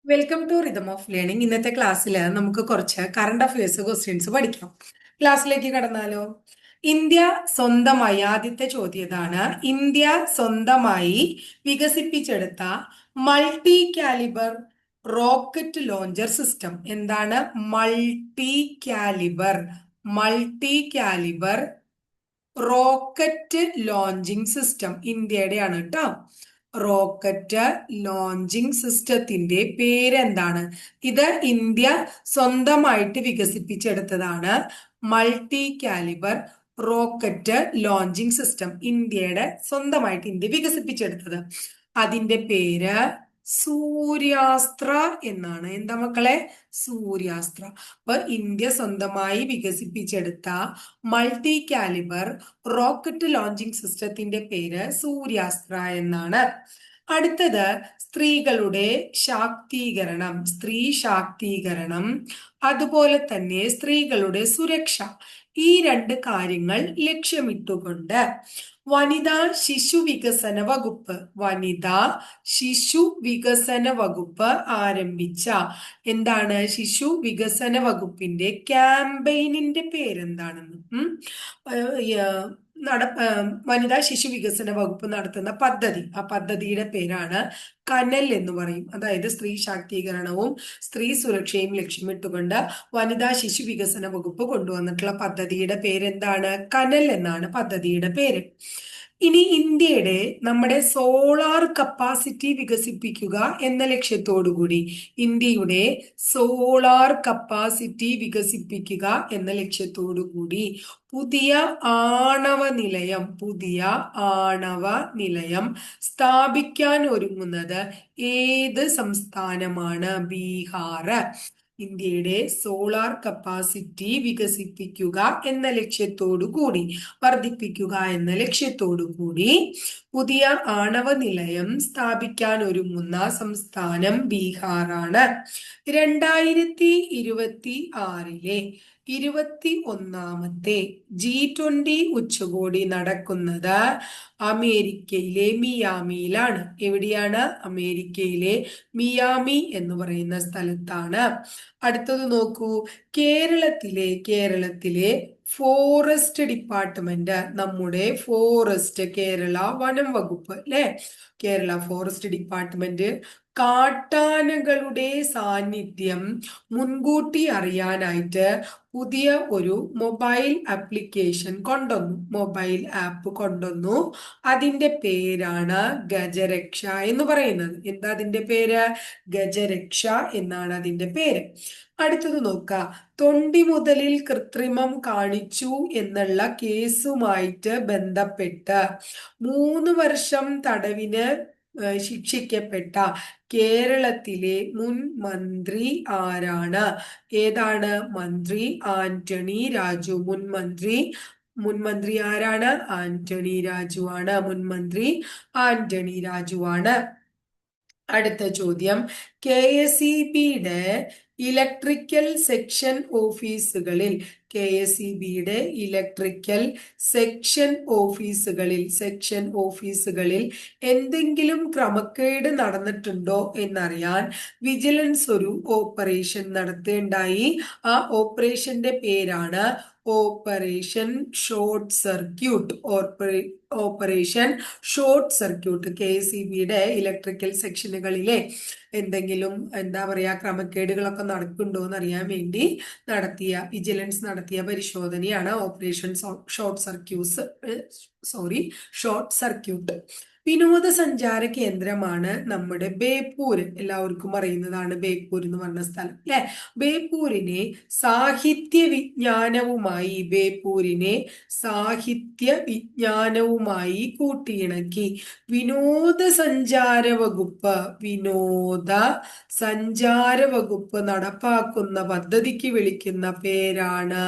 Welcome to rhythm of learning. ഇന്നത്തെ ക്ലാസ്സിൽ നമുക്ക് കുറച്ച് കറണ്ട് അഫയേഴ്സ് ക്വസ്റ്റ്യൻസ് പഠിക്കാം. ക്ലാസ്സിലേക്ക് കടന്നാലോ? ഇന്ത്യ സ്വന്തമായി, ആദ്യത്തെ ചോദ്യം ഇതാണ്: ഇന്ത്യ സ്വന്തമായി വികസിപ്പിച്ചെടുത്ത multi calibre rocket launcher system എന്താണ്? Multi calibre rocket launching system ഇന്ത്യയുടെയാണ് കേട്ടോ. റോക്കറ്റ് ലോഞ്ചിങ് സിസ്റ്റത്തിന്റെ പേരെന്താണ്? ഇത് ഇന്ത്യ സ്വന്തമായിട്ട് വികസിപ്പിച്ചെടുത്തതാണ്. Multi calibre rocket launching system ഇന്ത്യയുടെ സ്വന്തമായിട്ട് ഇന്ത്യ വികസിപ്പിച്ചെടുത്തത്. അതിന്റെ പേര് സൂര്യാസ്ത്ര എന്നാണ്. എന്താ മക്കളെ? സൂര്യാസ്ത്ര. അപ്പൊ ഇന്ത്യ സ്വന്തമായി വികസിപ്പിച്ചെടുത്ത മൾട്ടി കാലിബർ റോക്കറ്റ് ലോഞ്ചിങ് സിസ്റ്റത്തിന്റെ പേര് സൂര്യാസ്ത്ര എന്നാണ്. അടുത്തത് സ്ത്രീകളുടെ ശാക്തീകരണം, സ്ത്രീ ശാക്തീകരണം, അതുപോലെ തന്നെ സ്ത്രീകളുടെ സുരക്ഷ, ഈ രണ്ട് കാര്യങ്ങൾ ലക്ഷ്യമിട്ടുകൊണ്ട് വനിതാ ശിശു വികസന വകുപ്പ് ആരംഭിച്ച എന്താണ്? ശിശു വികസന വകുപ്പിന്റെ ക്യാമ്പയിനിന്റെ പേരെന്താണെന്ന് വനിതാ ശിശു വികസന വകുപ്പ് നടത്തുന്ന പദ്ധതി, ആ പദ്ധതിയുടെ പേരാണ് കനൽ എന്ന് പറയും. അതായത് സ്ത്രീ ശാക്തീകരണവും സ്ത്രീ സുരക്ഷയും ലക്ഷ്യമിട്ടുകൊണ്ട് വനിതാ ശിശു വികസന വകുപ്പ് കൊണ്ടുവന്നിട്ടുള്ള പദ്ധതിയുടെ പേരെന്താണ്? കനൽ എന്നാണ് പദ്ധതിയുടെ പേര്. ഇനി ഇന്ത്യയുടെ നമ്മുടെ സോളാർ കപ്പാസിറ്റി വികസിപ്പിക്കുക എന്ന ലക്ഷ്യത്തോടു കൂടി, ഇന്ത്യയുടെ സോളാർ കപ്പാസിറ്റി വികസിപ്പിക്കുക എന്ന ലക്ഷ്യത്തോടു കൂടി പുതിയ ആണവ നിലയം സ്ഥാപിക്കാൻ ഒരുങ്ങുന്നത് ഏത് സംസ്ഥാനമാണ്? ബീഹാർ. ഇന്ത്യയുടെ സോളാർ കപ്പാസിറ്റി വികസിപ്പിക്കുക എന്ന ലക്ഷ്യത്തോടു കൂടി, വർദ്ധിപ്പിക്കുക എന്ന ലക്ഷ്യത്തോടു കൂടി പുതിയ ആണവ നിലയം സ്ഥാപിക്കാൻ ഒരുങ്ങുന്ന സംസ്ഥാനം ബീഹാറാണ്. 2026 21ാമത്തെ G20 ഉച്ചകോടി നടക്കുന്നത് അമേരിക്കയിലെ മിയാമിയിലാണ്. എവിടെയാണ്? അമേരിക്കയിലെ മിയാമി എന്ന് പറയുന്ന സ്ഥലത്താണ്. അടുത്തത് നോക്കൂ. കേരളത്തിലെ ഫോറസ്റ്റ് ഡിപ്പാർട്ട്മെന്റ്, നമ്മുടെ കേരള വനം വകുപ്പ് അല്ലെ, കേരള ഫോറസ്റ്റ് ഡിപ്പാർട്ട്മെന്റ് കാട്ടാനകളുടെ സാന്നിധ്യം മുൻകൂട്ടി അറിയാനായിട്ട് പുതിയ ഒരു മൊബൈൽ ആപ്പ് കൊണ്ടുവന്നു. അതിന്റെ പേരാണ് ഗജരക്ഷ എന്ന് പറയുന്നത്. എന്താ അതിന്റെ പേര്? ഗജരക്ഷ എന്നാണ് അതിന്റെ പേര്. അടുത്തത് നോക്കുക. തൊണ്ടിമുതലിൽ കൃത്രിമം കാണിച്ചു എന്നുള്ള കേസുമായിട്ട് ബന്ധപ്പെട്ട് 3 വർഷം തടവിന് ശിക്ഷിക്കപ്പെട്ട കേരളത്തിലെ മുൻ മന്ത്രി ആരാണ്? ഏതാണ്? മന്ത്രി ആന്റണി രാജു. മുൻമന്ത്രി ആരാണ്? ആന്റണി രാജു ആണ്. മുൻമന്ത്രി ആന്റണി രാജു ആണ്. അടുത്ത ചോദ്യം: KSEBയുടെ ഇലക്ട്രിക്കൽ സെക്ഷൻ ഓഫീസുകളിൽ സെക്ഷൻ ഓഫീസുകളിൽ എന്തെങ്കിലും ക്രമക്കേട് നടന്നിട്ടുണ്ടോ എന്നറിയാൻ വിജിലൻസ് ഒരു ഓപ്പറേഷൻ നടത്തുകയുണ്ടായി. ആ ഓപ്പറേഷന്റെ പേരാണ് ഓപ്പറേഷൻ ഷോർട്ട് സർക്യൂട്ട്. KSEBയുടെ ഇലക്ട്രിക്കൽ സെക്ഷനുകളിലെ എന്തെങ്കിലും എന്താ പറയാ ക്രമക്കേടുകളൊക്കെ നടക്കുന്നുണ്ടോ എന്ന് അറിയാൻ വേണ്ടി വിജിലൻസ് നടത്തിയ പരിശോധനയാണ് ഓപ്പറേഷൻ ഷോർട്ട് സർക്യൂട്ട്. വിനോദസഞ്ചാര കേന്ദ്രമാണ് നമ്മുടെ ബേപ്പൂർ. എല്ലാവർക്കും അറിയുന്നതാണ് ബേപ്പൂർ എന്ന് പറഞ്ഞ സ്ഥലം അല്ലെ. ബേപ്പൂരിനെ സാഹിത്യ വിജ്ഞാനവുമായി കൂട്ടിയിണക്കി വിനോദസഞ്ചാര വകുപ്പ് നടപ്പാക്കുന്ന പദ്ധതിക്ക് വിളിക്കുന്ന പേരാണ്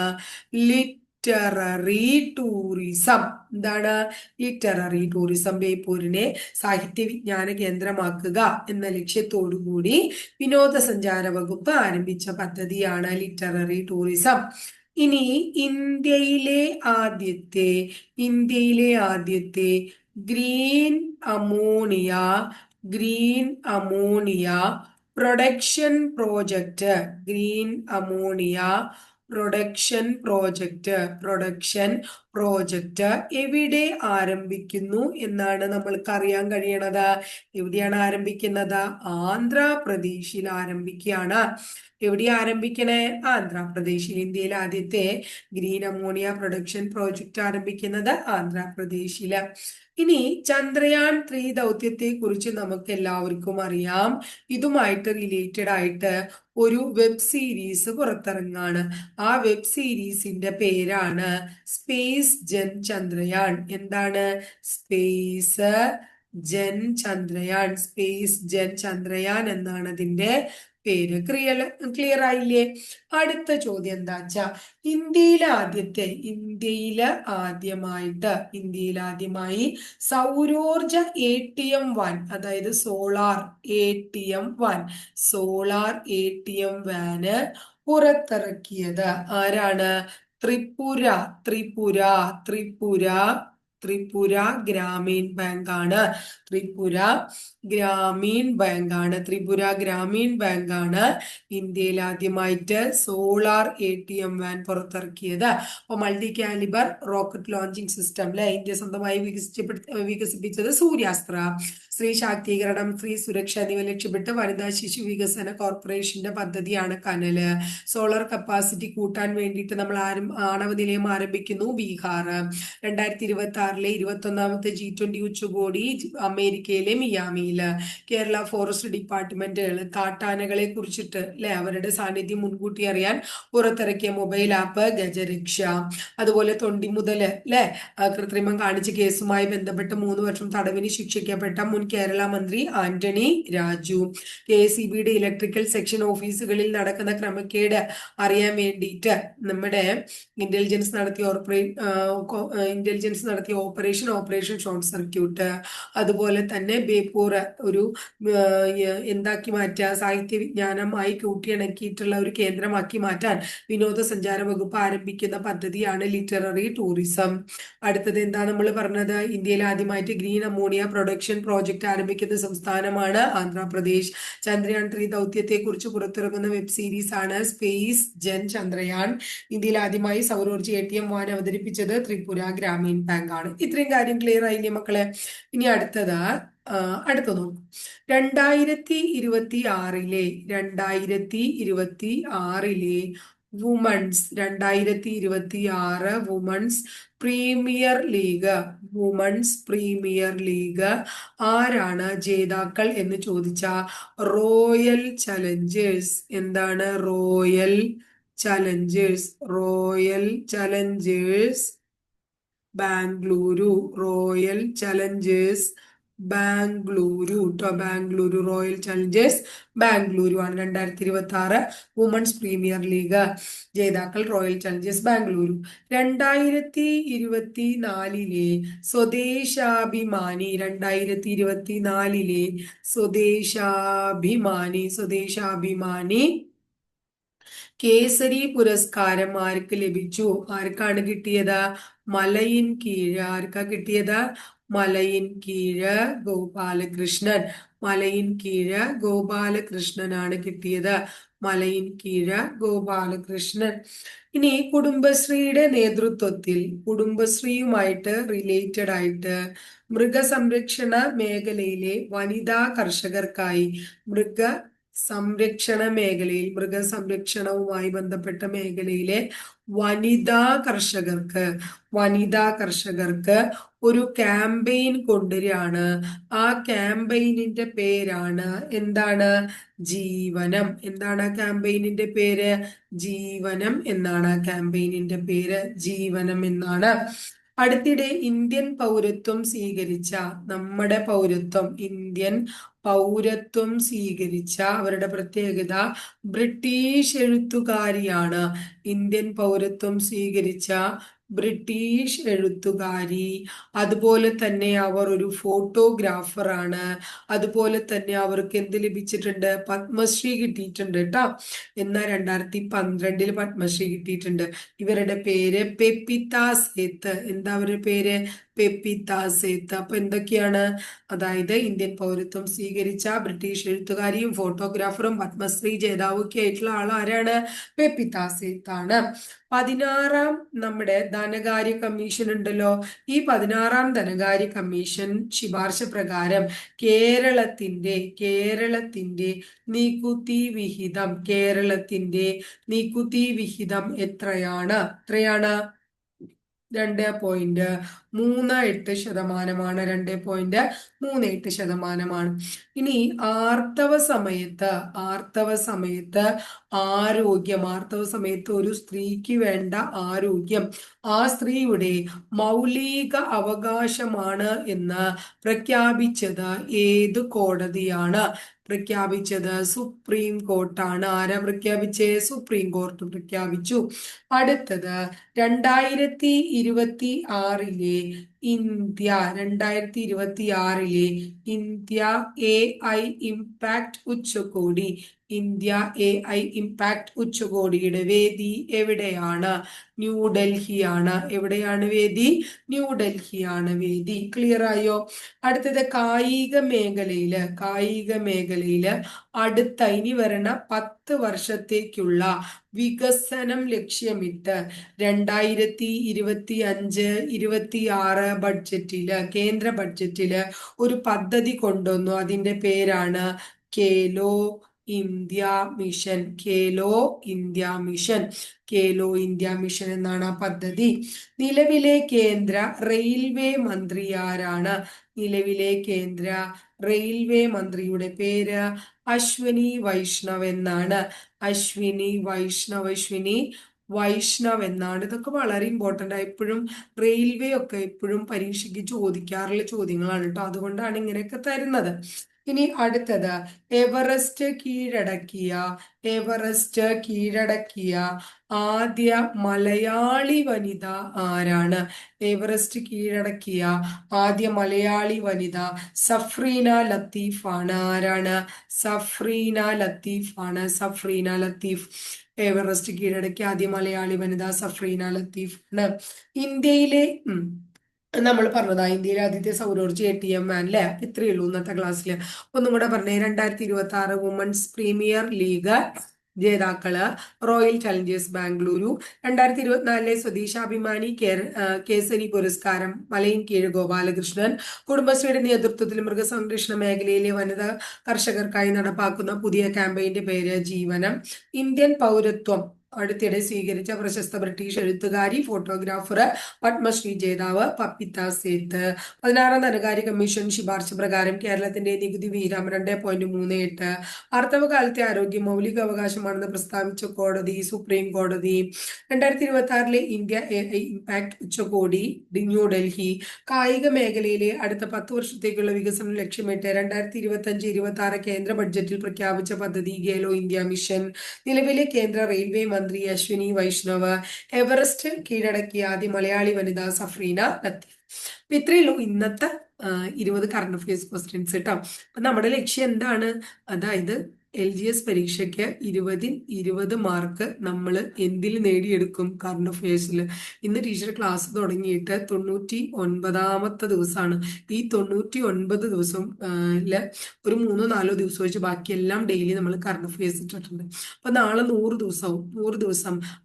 ലിറ്റററി ടൂറിസം. എന്താണ്? Literary tourism. ബേപ്പൂരിനെ സാഹിത്യ വിജ്ഞാന കേന്ദ്രമാക്കുക എന്ന ലക്ഷ്യത്തോടു കൂടി വിനോദസഞ്ചാര വകുപ്പ് ആരംഭിച്ച പദ്ധതിയാണ് ലിറ്റററി ടൂറിസം. ഇനി ഇന്ത്യയിലെ ആദ്യത്തെ green ammonia production project green ammonia production project എവിടെ ആരംഭിക്കുന്നു എന്നാണ് നമ്മൾക്ക് അറിയാൻ കഴിയണത്. എവിടെയാണ് ആരംഭിക്കുന്നത്? ആന്ധ്രാപ്രദേശിൽ ആരംഭിക്കുകയാണ്. എവിടെ ആരംഭിക്കണേ? ആന്ധ്രാപ്രദേശിൽ. ഇന്ത്യയിൽ ആദ്യത്തെ ഗ്രീൻ അമോണിയ പ്രൊഡക്ഷൻ പ്രോജക്റ്റ് ആരംഭിക്കുന്നത് ആന്ധ്രാപ്രദേശില്. ഇനി ചന്ദ്രയാൻ 3 ദൗത്യത്തെ കുറിച്ച് നമുക്ക് എല്ലാവർക്കും അറിയാം. ഇതുമായിട്ട് റിലേറ്റഡ് ആയിട്ട് ഒരു വെബ് സീരീസ് പുറത്തിറങ്ങാണ്. ആ വെബ് സീരീസിന്റെ പേരാണ് സ്പേസ് ജൻ ചന്ദ്രയാൻ. എന്താണ്? സ്പേസ് ജൻ ചന്ദ്രയാൻ എന്നാണ് അതിന്റെ പേര്. ക്ലിയർ ആയില്ലേ? അടുത്ത ചോദ്യം എന്താ വെച്ചാ, ഇന്ത്യയിൽ ആദ്യമായി സൗരോർജ ATM-1, അതായത് സോളാർ ATM വാന് പുറത്തിറക്കിയത് ആരാണ്? ത്രിപുര ഗ്രാമീൺ ബാങ്കാണ്. ത്രിപുര ഗ്രാമീൺ ബാങ്കാണ് ഇന്ത്യയിൽ ആദ്യമായിട്ട് സോളാർ ATM വാൻ പുറത്തിറക്കിയത്. അപ്പൊ multi calibre rocket launching system അല്ലെ ഇന്ത്യ സ്വന്തമായി വികസിപ്പിച്ചത് സൂര്യാസ്ത്ര. സ്ത്രീ ശാക്തീകരണം, സ്ത്രീ സുരക്ഷ എന്നിവ ലക്ഷ്യമിട്ട് വനിതാ ശിശു വികസന കോർപ്പറേഷന്റെ പദ്ധതിയാണ് കനല്. സോളാർ കപ്പാസിറ്റി കൂട്ടാൻ വേണ്ടിയിട്ട് നമ്മൾ ആണവ നിലയം ആരംഭിക്കുന്നു ബീഹാർ. 2026 21ാമത്തെ G20 ഉച്ചകോടി അമേരിക്കയിലെ മിയാമിയില്. കേരള ഫോറസ്റ്റ് ഡിപ്പാർട്ട്മെന്റുകൾ കാട്ടാനകളെ കുറിച്ചിട്ട് അല്ലെ അവരുടെ സാന്നിധ്യം മുൻകൂട്ടി അറിയാൻ പുറത്തിറക്കിയ മൊബൈൽ ആപ്പ് ഗജരക്ഷ. അതുപോലെ തൊണ്ടിമുതൽ അല്ലെ കൃത്രിമം കാണിച്ച കേസുമായി ബന്ധപ്പെട്ട് 3 വർഷം തടവിന് ശിക്ഷിക്കപ്പെട്ട മുൻ കേരള മന്ത്രി ആന്റണി രാജു. KSEBയുടെ ഇലക്ട്രിക്കൽ സെക്ഷൻ ഓഫീസുകളിൽ നടക്കുന്ന ക്രമക്കേട് അറിയാൻ വേണ്ടിയിട്ട് നമ്മുടെ ഇന്റലിജൻസ് നടത്തിയ ഓപ്പറേഷൻ ഷോർട്ട് സർക്യൂട്ട്. അതുപോലെ തന്നെ ബേപ്പൂർ ഒരു എന്താക്കി മാറ്റുക, സാഹിത്യ വിജ്ഞാനമായി കൂട്ടിയിണക്കിയിട്ടുള്ള ഒരു കേന്ദ്രമാക്കി മാറ്റാൻ വിനോദസഞ്ചാര വകുപ്പ് ആരംഭിക്കുന്ന പദ്ധതിയാണ് ലിറ്റററി ടൂറിസം. അടുത്തത് എന്താ നമ്മൾ പറഞ്ഞത്? ഇന്ത്യയിൽ ആദ്യമായിട്ട് ഗ്രീൻ അമോണിയ പ്രൊഡക്ഷൻ പ്രോജക്റ്റ് ആരംഭിക്കുന്ന സംസ്ഥാനമാണ് ആന്ധ്രാപ്രദേശ്. ചന്ദ്രയാൻ 3 ദൗത്യത്തെ കുറിച്ച് പുറത്തിറങ്ങുന്ന വെബ് സീരീസ് ആണ് സ്പേസ് ജൻ ചന്ദ്രയാൻ. ഇന്ത്യയിൽ ആദ്യമായി സൗരോർജ ATM-1 അവതരിപ്പിച്ചത് ത്രിപുര ഗ്രാമീൺ ബാങ്ക് ആണ്. ഇത്രയും കാര്യം ക്ലിയർ ആയില്ലേ മക്കളെ? ഇനി അടുത്ത നോക്കും. 2026 വുമൺസ് പ്രീമിയർ ലീഗ് ആരാണ് ജേതാക്കൾ എന്ന് ചോദിച്ചാ റോയൽ ചലഞ്ചേഴ്സ്. എന്താണ്? Royal Challengers Bengaluru. Royal Challengers Bengaluru ആണ് 2026 വുമൺസ് പ്രീമിയർ ലീഗ് ജേതാക്കൾ റോയൽ ചലഞ്ചേഴ്സ് ബാംഗ്ലൂരു. 2024 സ്വദേശാഭിമാനി കേസരി പുരസ്കാരം ആർക്ക് ലഭിച്ചു? ആർക്കാണ് കിട്ടിയത്? മലയിൻ കീഴ്. ആർക്കാ കിട്ടിയത്? മലയിൻ കീഴ് ഗോപാലകൃഷ്ണനാണ് കിട്ടിയത്. ഇനി കുടുംബശ്രീയുടെ നേതൃത്വത്തിൽ കുടുംബശ്രീയുമായിട്ട് റിലേറ്റഡ് ആയിട്ട് മൃഗസംരക്ഷണ മേഖലയിലെ വനിതാ കർഷകർക്കായി മൃഗസംരക്ഷണവുമായി ബന്ധപ്പെട്ട മേഖലയിലെ വനിതാ കർഷകർക്ക് ഒരു ക്യാമ്പയിൻ കൊണ്ടുവരികയാണ്. ആ ക്യാമ്പയിനിന്റെ പേരാണ് എന്താണ്? ജീവനം. എന്താണ് ആ ക്യാമ്പയിനിന്റെ പേര്? ജീവനം എന്നാണ്. ആ ക്യാമ്പയിനിന്റെ പേര് ജീവനം എന്നാണ്. അടുത്തിടെ ഇന്ത്യൻ പൗരത്വം സ്വീകരിച്ച അവരുടെ പ്രത്യേകത ബ്രിട്ടീഷ് എഴുത്തുകാരിയാണ്. ഇന്ത്യൻ പൗരത്വം സ്വീകരിച്ച ബ്രിട്ടീഷ് എഴുത്തുകാരി, അതുപോലെ തന്നെ അവർ ഒരു ഫോട്ടോഗ്രാഫറാണ്, അതുപോലെ തന്നെ അവർക്ക് എന്ത് ലഭിച്ചിട്ടുണ്ട്, പത്മശ്രീ കിട്ടിയിട്ടുണ്ട് കേട്ടോ. എന്നാൽ 2012 പത്മശ്രീ കിട്ടിയിട്ടുണ്ട്. ഇവരുടെ പേര് പെപ്പിത്ത സേത്ത്. എന്താ അവരുടെ പേര്? പെപ്പിത്ത സേത്ത്. അപ്പൊ എന്തൊക്കെയാണ്? അതായത് ഇന്ത്യൻ പൗരത്വം സ്വീകരിച്ച ബ്രിട്ടീഷ് എഴുത്തുകാരിയും ഫോട്ടോഗ്രാഫറും പത്മശ്രീ ജേതാവും ഒക്കെ ആയിട്ടുള്ള ആൾ ആരാണ്? പെപ്പിത്ത സേത്ത് ആണ്. 16 നമ്മുടെ ധനകാര്യ കമ്മീഷൻ ഉണ്ടല്ലോ. ഈ 16 ധനകാര്യ കമ്മീഷൻ ശുപാർശ പ്രകാരം കേരളത്തിന്റെ നികുതി വിഹിതം എത്രയാണ്? 2.38%. 2.38%. ഇനി ആർത്തവ സമയത്ത് ആർത്തവ സമയത്ത് ഒരു സ്ത്രീക്ക് വേണ്ട ആരോഗ്യം ആ സ്ത്രീയുടെ മൗലിക അവകാശമാണ് എന്ന് പ്രഖ്യാപിച്ചത് ഏത് കോടതിയാണ്? പ്രഖ്യാപിച്ചത് സുപ്രീം കോർട്ടാണ്. ആരാ പ്രഖ്യാപിച്ചേ? സുപ്രീം കോർട്ട് പ്രഖ്യാപിച്ചു. അടുത്തത് 2026 ഇന്ത്യ AI ഇമ്പാക്ട് ഉച്ചകോടി. ഇന്ത്യ AI ഇമ്പാക്ട് ഉച്ചകോടിയുടെ വേദി എവിടെയാണ്? ന്യൂഡൽഹിയാണ്. എവിടെയാണ് വേദി? ന്യൂഡൽഹിയാണ് വേദി. ക്ലിയർ ആയോ? അടുത്തത് കായിക മേഖലയില് അടുത്ത ഇനി വരണ 10 വർഷത്തേക്കുള്ള വികസനം ലക്ഷ്യമിട്ട് 2025-26 കേന്ദ്ര ബഡ്ജറ്റില് ഒരു പദ്ധതി കൊണ്ടുവന്നു. അതിന്റെ പേരാണ് Khelo India mission. Khelo India mission എന്നാണ് ആ പദ്ധതി. നിലവിലെ കേന്ദ്ര റെയിൽവേ മന്ത്രി ആരാണ്? നിലവിലെ കേന്ദ്ര റെയിൽവേ മന്ത്രിയുടെ പേര് അശ്വിനി വൈഷ്ണവ് എന്നാണ്. അശ്വിനി വൈഷ്ണവ് എന്നാണ്. ഇതൊക്കെ വളരെ ഇമ്പോർട്ടൻ്റ് ആയി എപ്പോഴും റെയിൽവേ ഒക്കെ എപ്പോഴും പരീക്ഷയ്ക്ക് ചോദിക്കാറുള്ള ചോദ്യങ്ങളാണ് കേട്ടോ. അതുകൊണ്ടാണ് ഇങ്ങനെയൊക്കെ തരുന്നത്. ഇനി അടുത്തത് എവറസ്റ്റ് കീഴടക്കിയ ആദ്യ മലയാളി വനിത ആരാണ്? എവറസ്റ്റ് കീഴടക്കിയ ആദ്യ മലയാളി വനിത സഫ്രീന ലത്തീഫ് ആണ്. ആരാണ്? സഫ്രീന ലത്തീഫ്. എവറസ്റ്റ് കീഴടക്കിയ ആദ്യ മലയാളി വനിത സഫ്രീന ലത്തീഫ് ആണ്. ഇന്ത്യയിലെ നമ്മൾ പറഞ്ഞതാ ഇന്ത്യയിലെ ആദ്യത്തെ സൗരോർജ്ജ ATM മാൻ അല്ലെ. ഇത്രയേ ഉള്ളൂ ഇന്നത്തെ ക്ലാസ്സിൽ. ഒന്നും കൂടെ പറഞ്ഞേ. 2026 വുമൻസ് പ്രീമിയർ ലീഗ് ജേതാക്കള് റോയൽ ചലഞ്ചേഴ്സ് ബാംഗ്ലൂരു. 2024 സ്വദേശാഭിമാനി കേസരി പുരസ്കാരം മലയിൻകീഴ് ഗോപാലകൃഷ്ണൻ. കുടുംബശ്രീയുടെ നേതൃത്വത്തിൽ മൃഗസംരക്ഷണ മേഖലയിലെ വനിതാ കർഷകർക്കായി നടപ്പാക്കുന്ന പുതിയ ക്യാമ്പയിന്റെ പേര് ജീവനം. ഇന്ത്യൻ പൗരത്വം അടുത്തിടെ സ്വീകരിച്ച പ്രശസ്ത ബ്രിട്ടീഷ് എഴുത്തുകാരി, ഫോട്ടോഗ്രാഫർ, പത്മശ്രീ ജേതാവ് പപ്പിത്ത സേത്ത്. 16 ധനകാര്യ കമ്മീഷൻ ശുപാർശ പ്രകാരം കേരളത്തിന്റെ നികുതി വിഹിതം 2.38. ആർത്തവകാലത്തെ ആരോഗ്യം മൗലിക അവകാശമാണെന്ന് പ്രസ്താവിച്ച കോടതി സുപ്രീം കോടതി. 2026 ഇന്ത്യ AI ഇമ്പാക്ട് ഉച്ചകോടി ന്യൂഡൽഹി. കായിക മേഖലയിലെ അടുത്ത 10 വർഷത്തേക്കുള്ള വികസനം ലക്ഷ്യമിട്ട് 2025-26 കേന്ദ്ര ബഡ്ജറ്റിൽ പ്രഖ്യാപിച്ച പദ്ധതി ഖേലോ ഇന്ത്യ മിഷൻ. നിലവിലെ കേന്ദ്ര റെയിൽവേ മന്ത്രി അശ്വിനി വൈഷ്ണവ്. എവറസ്റ്റ് കീഴടക്കിയ ആദ്യ മലയാളി വനിത സഫ്രീന ലത്തീഫ്. അപ്പൊ ഇത്രയേ ഉള്ളൂ ഇന്നത്തെ 20 കറണ്ട് അഫയേഴ്സ് ക്വസ്റ്റ്യൻസ് കേട്ടോ. അപ്പൊ നമ്മുടെ ലക്ഷ്യം എന്താണ്? അതായത് LGS പരീക്ഷയ്ക്ക് 20ൽ 20 മാർക്ക് നമ്മൾ എന്തിൽ നേടിയെടുക്കും? കറണ്ട് അഫയേഴ്സിൽ. ഇന്ന് ടീച്ചർ ക്ലാസ് തുടങ്ങിയിട്ട് 99ാമത്തെ ദിവസമാണ്. ഈ 99 ദിവസം ഒരു 3-4 ദിവസം വെച്ച് ബാക്കിയെല്ലാം ഡെയിലി നമ്മൾ കറണ്ട് അഫയേഴ്സ് ഇട്ടിട്ടുണ്ട്. അപ്പൊ നാളെ 100 ദിവസം.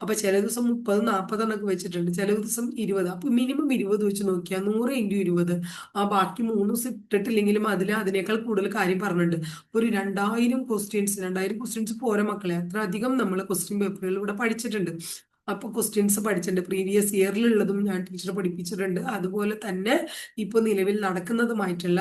അപ്പൊ ചില ദിവസം 30-40 വെച്ചിട്ടുണ്ട്, ചില ദിവസം 20. അപ്പൊ മിനിമം 20 വെച്ച് നോക്കിയാൽ 100 × 20. ആ ബാക്കി 3 ദിവസം ഇട്ടിട്ടില്ലെങ്കിലും അതിനേക്കാൾ കൂടുതൽ കാര്യം പറഞ്ഞിട്ടുണ്ട്. ഒരു 2000 ക്വസ്റ്റ്യൻസ് പോരാ മക്കളെ. അത്ര അധികം നമ്മൾ ക്വസ്റ്റ്യൻ പേപ്പറുകൾ ഇവിടെ പഠിച്ചിട്ടുണ്ട്. അപ്പൊ ക്വസ്റ്റ്യൻസ് പഠിച്ചിട്ടുണ്ട്. പ്രീവിയസ് ഇയറിലുള്ളതും ഞാൻ ടീച്ചർ പഠിപ്പിച്ചിട്ടുണ്ട്. അതുപോലെ തന്നെ ഇപ്പൊ നിലവിൽ നടക്കുന്നതുമായിട്ടുള്ള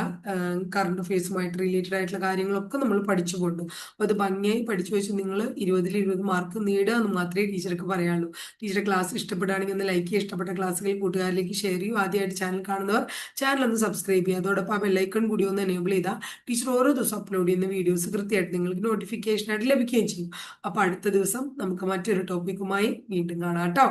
കറണ്ട് അഫയേഴ്സുമായിട്ട് റിലേറ്റഡ് ആയിട്ടുള്ള കാര്യങ്ങളൊക്കെ നമ്മൾ പഠിച്ചുകൊണ്ട് അത് ഭംഗിയായി പഠിച്ചു വെച്ച് നിങ്ങൾ 20ൽ 20 മാർക്ക് നേടുക എന്ന് മാത്രമേ ടീച്ചർക്ക് പറയാനുള്ളൂ. ടീച്ചറുടെ ക്ലാസ് ഇഷ്ടപ്പെടുകയാണെങ്കിൽ ഒന്ന് ലൈക്ക് ചെയ്യുക. ഇഷ്ടപ്പെട്ട ക്ലാസ്സുകൾ കൂട്ടുകാരിലേക്ക് ഷെയർ ചെയ്യൂ. ആദ്യമായിട്ട് ചാനൽ കാണുന്നവർ ചാനൽ ഒന്ന് സബ്സ്ക്രൈബ് ചെയ്യുക. അതോടൊപ്പം ആ ബെല്ലൈക്കൺ കൂടി ഒന്ന് എനേബിൾ ചെയ്താൽ ടീച്ചർ ഓരോ ദിവസം അപ്ലോഡ് ചെയ്യുന്ന വീഡിയോസ് കൃത്യമായിട്ട് നിങ്ങൾക്ക് നോട്ടിഫിക്കേഷൻ ആയിട്ട് ലഭിക്കുകയും ചെയ്യും. അപ്പൊ അടുത്ത ദിവസം നമുക്ക് മറ്റൊരു ടോപ്പിക്കുമായി വീണ്ടും കാണാം കേട്ടോ.